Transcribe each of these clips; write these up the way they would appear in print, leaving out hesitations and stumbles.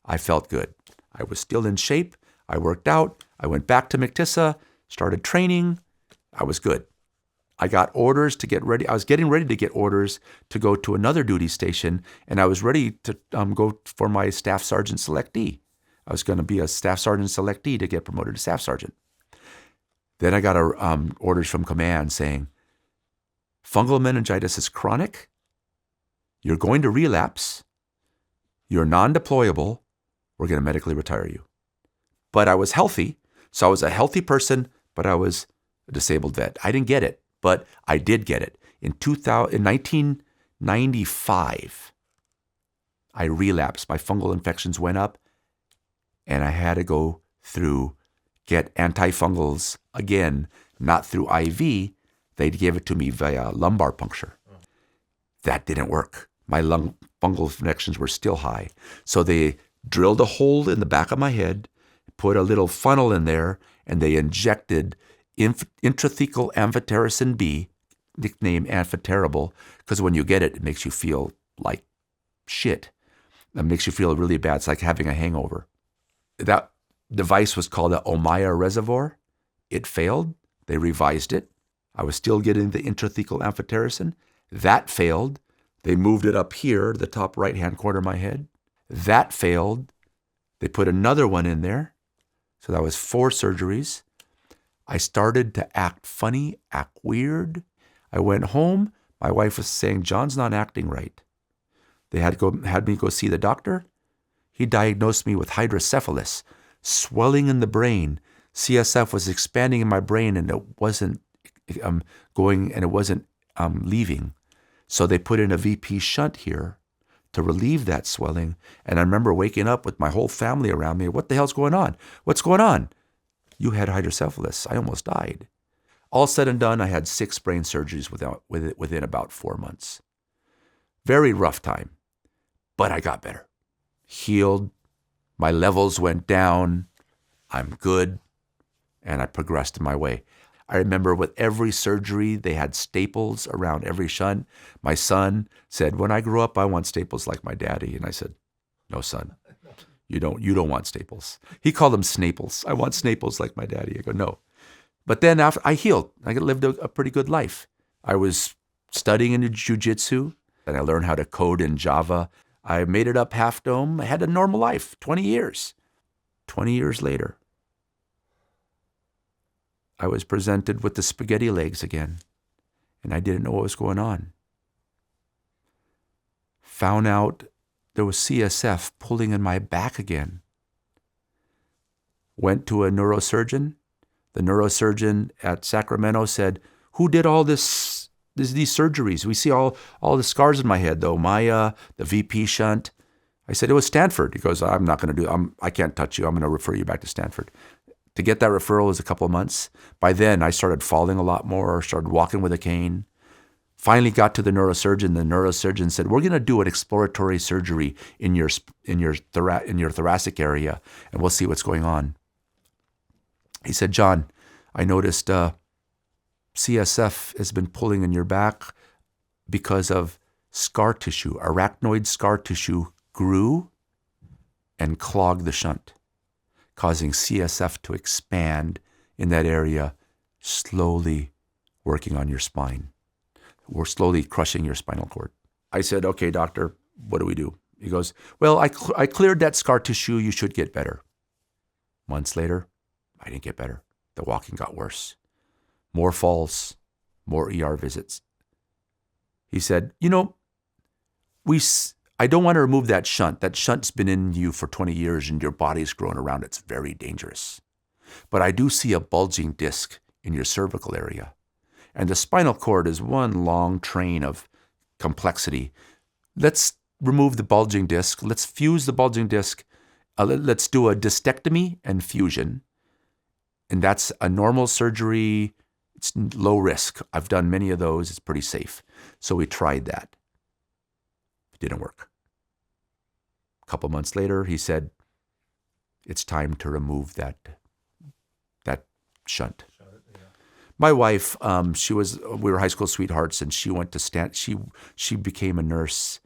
I felt good. I was still in shape. I worked out. I went back to McTissa, started training. I was good. I got orders to get ready. I was getting ready to get orders to go to another duty station, and I was ready to go for my staff sergeant selectee. I was going to be a staff sergeant selectee to get promoted to staff sergeant. Then I got orders from command saying, fungal meningitis is chronic. You're going to relapse. You're non-deployable. We're going to medically retire you. But I was healthy. So I was a healthy person, but I was a disabled vet. I didn't get it, but I did get it. In 1995, I relapsed. My fungal infections went up, and I had to go get antifungals again, not through IV. They'd give it to me via lumbar puncture. That didn't work. My fungal infections were still high. So they drilled a hole in the back of my head, put a little funnel in there, and they injected intrathecal amphotericin B, nicknamed amphoterrible, because when you get it, it makes you feel like shit. It makes you feel really bad. It's like having a hangover. That device was called the Ommaya reservoir. It failed. They revised it. I was still getting the intrathecal amphotericin. That failed. They moved it up here, the top right-hand corner of my head. That failed. They put another one in there. So that was 4 surgeries. I started to act funny, act weird. I went home. My wife was saying, John's not acting right. They had me go see the doctor. He diagnosed me with hydrocephalus, swelling in the brain. CSF was expanding in my brain, and it wasn't going, and it wasn't leaving. So they put in a VP shunt here to relieve that swelling. And I remember waking up with my whole family around me. What the hell's going on? What's going on? You had hydrocephalus. I almost died. All said and done, I had 6 brain surgeries within about 4 months. Very rough time, but I got better. Healed. My levels went down. I'm good. And I progressed in my way. I remember with every surgery, they had staples around every shunt. My son said, when I grow up, I want staples like my daddy. And I said, no, son, you don't want staples. He called them snaples. I want snaples like my daddy. I go, no. But then after I healed, I lived a pretty good life. I was studying in jiu-jitsu, and I learned how to code in Java. I made it up Half Dome. I had a normal life, 20 years. 20 years later, I was presented with the spaghetti legs again, and I didn't know what was going on. Found out there was CSF pulling in my back again. Went to a neurosurgeon. The neurosurgeon at Sacramento said, who did all these surgeries? We see all the scars in my head, though. Maya, the VP shunt. I said, it was Stanford. He goes, I'm not going to I can't touch you. I'm going to refer you back to Stanford. To get that referral was a couple of months. By then, I started falling a lot more, started walking with a cane. Finally got to the neurosurgeon. The neurosurgeon said, we're going to do an exploratory surgery in your thoracic area, and we'll see what's going on. He said, John, I noticed CSF has been pulling in your back because of scar tissue. Arachnoid scar tissue grew and clogged the shunt, causing CSF to expand in that area, slowly working on your spine. We're slowly crushing your spinal cord. I said, okay, doctor, what do we do? He goes, well, I cleared that scar tissue. You should get better. Months later, I didn't get better. The walking got worse. More falls, more ER visits. He said, I don't want to remove that shunt. That shunt's been in you for 20 years and your body's grown around. It's very dangerous. But I do see a bulging disc in your cervical area. And the spinal cord is one long train of complexity. Let's remove the bulging disc. Let's fuse the bulging disc. Let's do a discectomy and fusion. And that's a normal surgery. It's low risk. I've done many of those. It's pretty safe. So we tried that. It didn't work. A couple months later, he said, it's time to remove that shunt. My wife, we were high school sweethearts, and she went to she became a nurse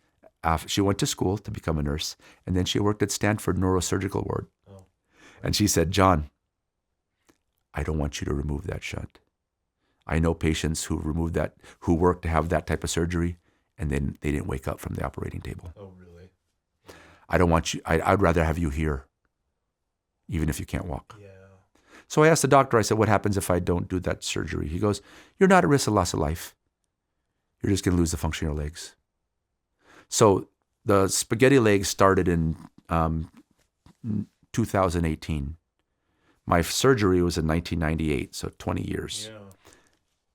She went to school to become a nurse, and then she worked at Stanford Neurosurgical Ward. Oh. And she said, John, I don't want you to remove that shunt. I know patients who work to have that type of surgery, and then they didn't wake up from the operating table. Oh, really? I don't want you, I'd rather have you here, even if you can't walk. Yeah. So I asked the doctor, I said, what happens if I don't do that surgery? He goes, you're not at risk of loss of life. You're just going to lose the function of your legs. So the spaghetti legs started in 2018. My surgery was in 1998, so 20 years. Yeah.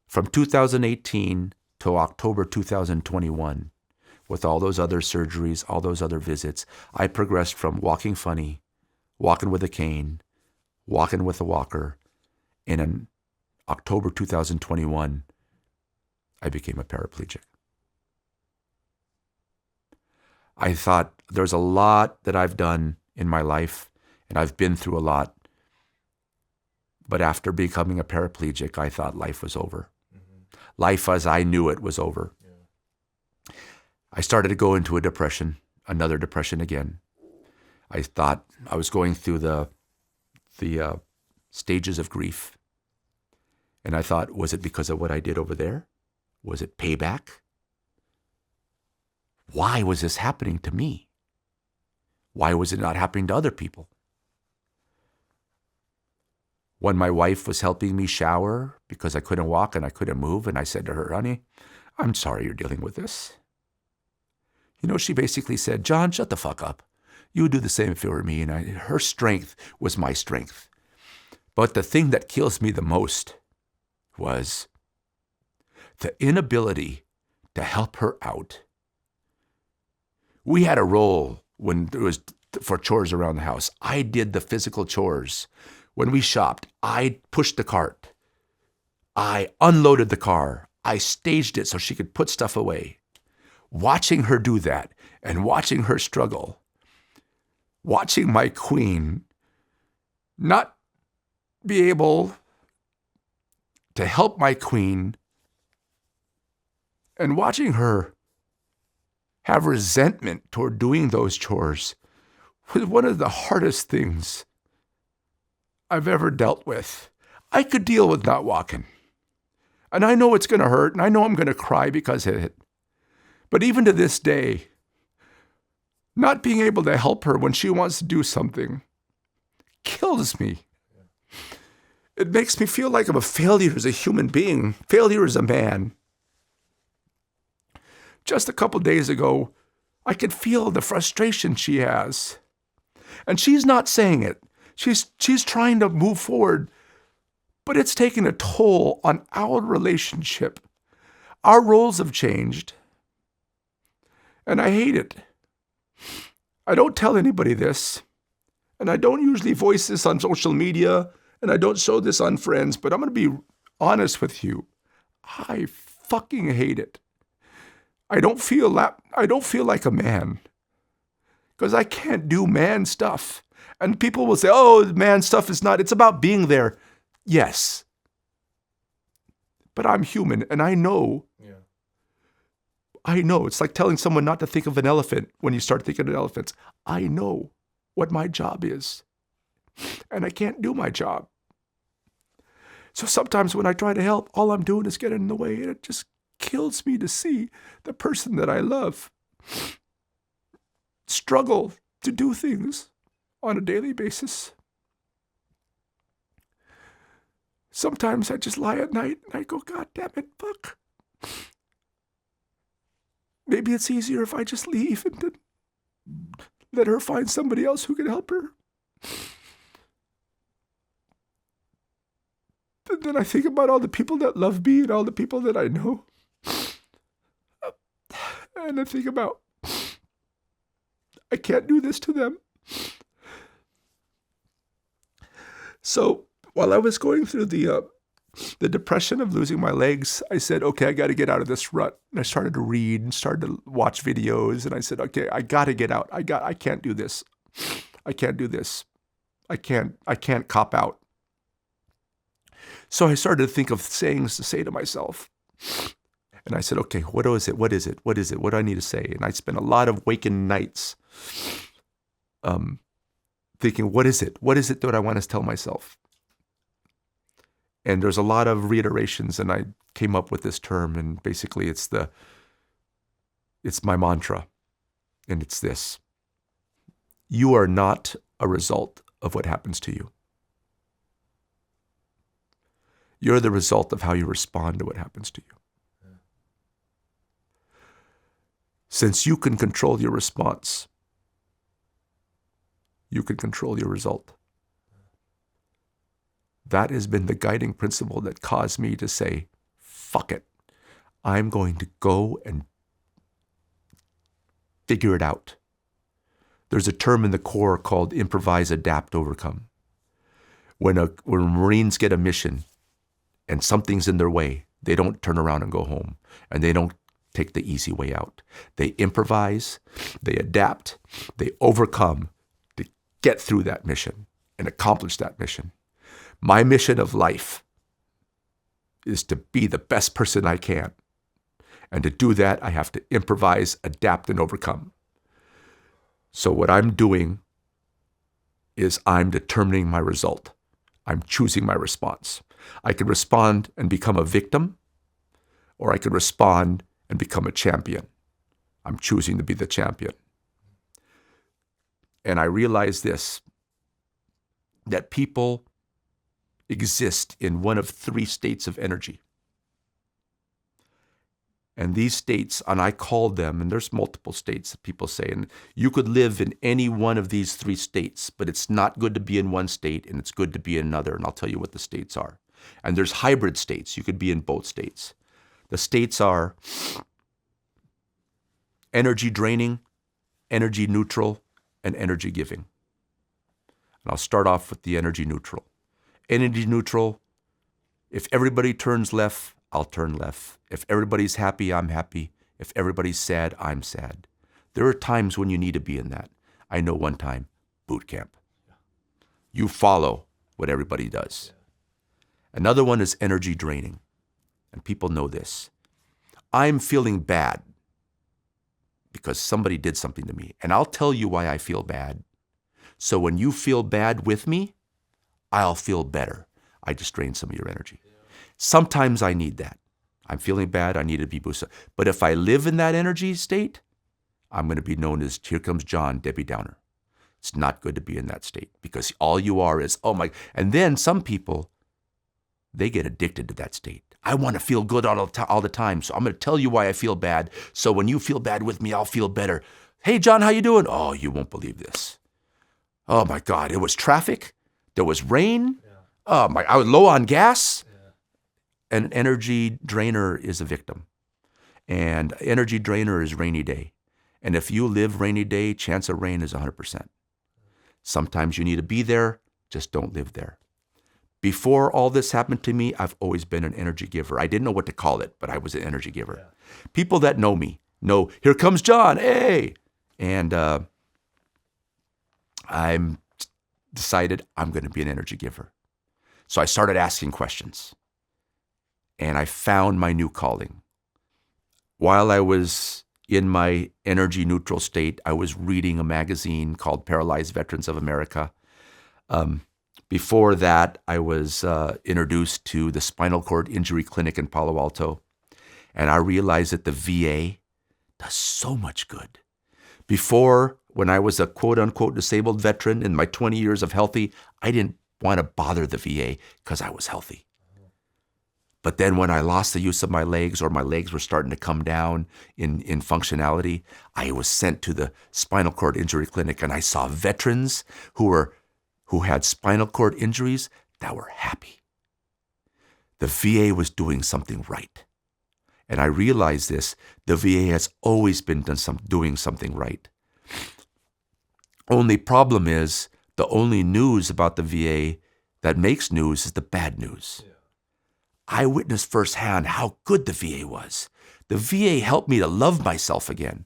From 2018 to October 2021, with all those other surgeries, all those other visits, I progressed from walking funny, walking with a cane, walking with a walker. And in October 2021, I became a paraplegic. I thought there's a lot that I've done in my life, and I've been through a lot. But after becoming a paraplegic, I thought life was over. Mm-hmm. Life as I knew it was over. Yeah. I started to go into a depression, another depression again. I thought I was going through the stages of grief. And I thought, was it because of what I did over there? Was it payback? Why was this happening to me? Why was it not happening to other people? When my wife was helping me shower because I couldn't walk and I couldn't move, and I said to her, honey, I'm sorry you're dealing with this. You know, she basically said, John, shut the fuck up. You would do the same if it were me. And her strength was my strength. But the thing that kills me the most was the inability to help her out. We had a role when it was for chores around the house. I did the physical chores. When we shopped, I pushed the cart. I unloaded the car. I staged it so she could put stuff away. Watching her do that and watching her struggle, watching my queen not be able to help my queen, and watching her have resentment toward doing those chores was one of the hardest things I've ever dealt with. I could deal with not walking. And I know it's going to hurt, and I know I'm going to cry because of it. But even to this day, not being able to help her when she wants to do something kills me. It makes me feel like I'm a failure as a human being, failure as a man. Just a couple days ago, I could feel the frustration she has. And she's not saying it. She's trying to move forward, but it's taking a toll on our relationship. Our roles have changed, and I hate it. I don't tell anybody this, and I don't usually voice this on social media, and I don't show this on friends, but I'm going to be honest with you. I fucking hate it. I don't feel like a man because I can't do man stuff. And people will say, oh, man stuff is not, it's about being there. Yes. But I'm human, and I know. Yeah. I know. It's like telling someone not to think of an elephant when you start thinking of elephants. I know what my job is, and I can't do my job. So sometimes when I try to help, all I'm doing is getting in the way, and it just kills me to see the person that I love struggle to do things on a daily basis. Sometimes I just lie at night and I go, God damn it, fuck. Maybe it's easier if I just leave and then let her find somebody else who can help her. And then I think about all the people that love me and all the people that I know. And I think about, I can't do this to them. So while I was going through the depression of losing my legs, I said, okay, I got to get out of this rut. And I started to read and started to watch videos. And I said, okay, I got to get out. I can't do this. I can't do this. I can't cop out. So I started to think of sayings to say to myself. And I said, okay, what is it? What is it? What is it? What do I need to say? And I spent a lot of waking nights thinking, what is it? What is it that I want to tell myself? And there's a lot of reiterations, and I came up with this term, and basically it's my mantra, and it's this: you are not a result of what happens to you. You're the result of how you respond to what happens to you. Since you can control your response, you can control your result. That has been the guiding principle that caused me to say, fuck it. I'm going to go and figure it out. There's a term in the Corps called improvise, adapt, overcome. When Marines get a mission and something's in their way, they don't turn around and go home, and they don't take the easy way out. They improvise, they adapt, they overcome to get through that mission and accomplish that mission. My mission of life is to be the best person I can. And to do that, I have to improvise, adapt, and overcome. So what I'm doing is I'm determining my result. I'm choosing my response. I could respond and become a victim, or I could respond and become a champion. I'm choosing to be the champion. And I realize this, that people exist in one of three states of energy. And these states, and I call them, and there's multiple states that people say, and you could live in any one of these three states, but it's not good to be in one state and it's good to be in another, and I'll tell you what the states are. And there's hybrid states. You could be in both states. The states are energy draining, energy neutral, and energy giving. And I'll start off with the energy neutral. Energy neutral, if everybody turns left, I'll turn left. If everybody's happy, I'm happy. If everybody's sad, I'm sad. There are times when you need to be in that. I know one time, boot camp. You follow what everybody does. Another one is energy draining, and people know this. I'm feeling bad because somebody did something to me, and I'll tell you why I feel bad. So when you feel bad with me, I'll feel better. I just drained some of your energy. Sometimes I need that. I'm feeling bad, I need to be boosted. But if I live in that energy state, I'm going to be known as, here comes John, Debbie Downer. It's not good to be in that state because all you are is, oh my, and then some people, they get addicted to that state. I want to feel good all the time, so I'm going to tell you why I feel bad. So when you feel bad with me, I'll feel better. Hey, John, how you doing? Oh, you won't believe this. Oh my God, it was traffic. There was rain. Oh my, I was low on gas. An energy drainer is a victim. And energy drainer is rainy day. And if you live rainy day, chance of rain is 100%. Sometimes you need to be there, just don't live there. Before all this happened to me, I've always been an energy giver. I didn't know what to call it, but I was an energy giver. People that know me know, here comes John, hey! And I'm decided I'm going to be an energy giver. So I started asking questions. And I found my new calling. While I was in my energy neutral state, I was reading a magazine called Paralyzed Veterans of America. Before that, I was introduced to the Spinal Cord Injury Clinic in Palo Alto. And I realized that the VA does so much good. Before, when I was a quote-unquote disabled veteran in my 20 years of healthy, I didn't want to bother the VA because I was healthy. But then when I lost the use of my legs, or my legs were starting to come down in functionality, I was sent to the Spinal Cord Injury Clinic, and I saw veterans who had spinal cord injuries that were happy. The VA was doing something right. And I realized this, the VA has always been doing something right. Only problem is, the only news about the VA that makes news is the bad news. I witnessed firsthand how good the VA was. The VA helped me to love myself again.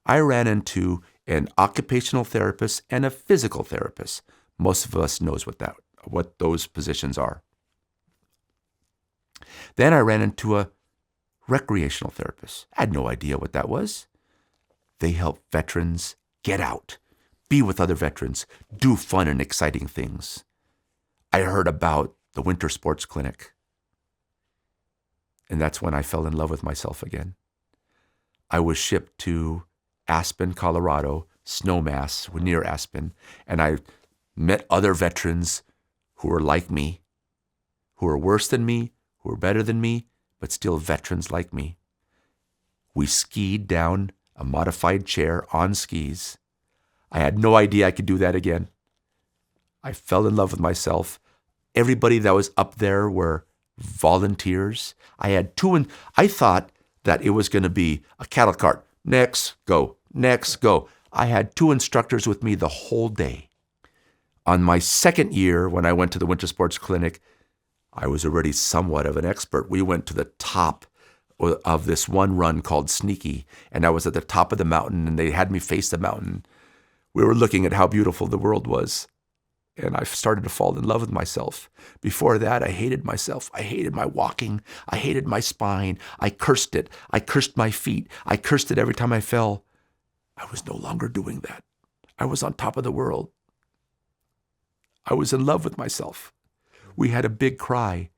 I ran into an occupational therapist and a physical therapist. Most of us knows what those positions are. Then I ran into a recreational therapists. I had no idea what that was. They help veterans get out, be with other veterans, do fun and exciting things. I heard about the winter sports clinic. And that's when I fell in love with myself again. I was shipped to Aspen, Colorado, Snowmass, near Aspen, and I met other veterans who were like me, who were worse than me, who were better than me, but still veterans like me. We skied down a modified chair on skis. I had no idea I could do that again. I fell in love with myself. Everybody that was up there were volunteers. I had two, and I thought that it was going to be a cattle cart. Next, go. Next, go. I had two instructors with me the whole day. On my second year, when I went to the winter sports clinic, I was already somewhat of an expert. We went to the top of this one run called Sneaky, and I was at the top of the mountain, and they had me face the mountain. We were looking at how beautiful the world was, and I started to fall in love with myself. Before that, I hated myself. I hated my walking. I hated my spine. I cursed it. I cursed my feet. I cursed it every time I fell. I was no longer doing that. I was on top of the world. I was in love with myself. We had a big cry,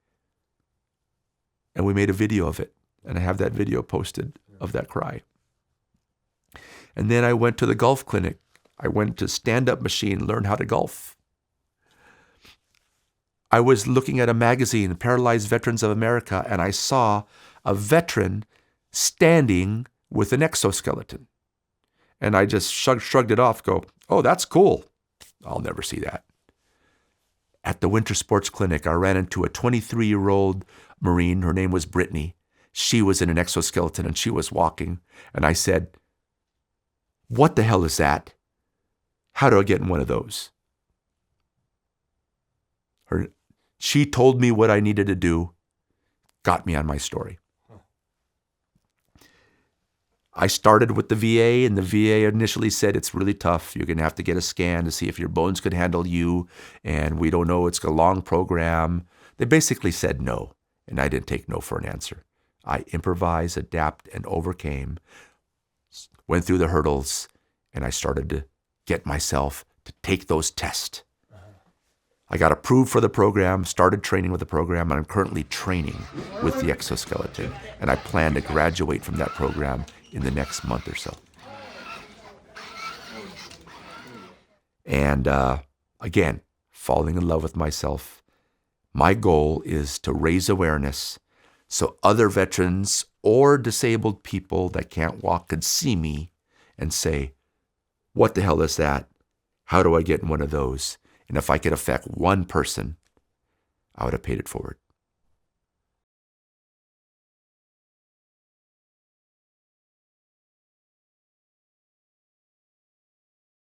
and we made a video of it, and I have that video posted of that cry. And then I went to the golf clinic. I went to stand-up machine, learn how to golf. I was looking at a magazine, Paralyzed Veterans of America, and I saw a veteran standing with an exoskeleton. And I just shrugged it off, go, oh, that's cool. I'll never see that. At the winter sports clinic, I ran into a 23-year-old Marine. Her name was Brittany. She was in an exoskeleton and she was walking. And I said, what the hell is that? How do I get in one of those? She told me what I needed to do, got me on my story. I started with the VA, and the VA initially said it's really tough. You're going to have to get a scan to see if your bones could handle you, and we don't know. It's a long program. They basically said no, and I didn't take no for an answer. I improvised, adapt, and overcame, went through the hurdles, and I started to get myself to take those tests. I got approved for the program, started training with the program, and I'm currently training with the exoskeleton, and I plan to graduate from that program in the next month or so. And again, falling in love with myself. My goal is to raise awareness so other veterans or disabled people that can't walk could see me and say, what the hell is that? How do I get in one of those? And if I could affect one person, I would have paid it forward.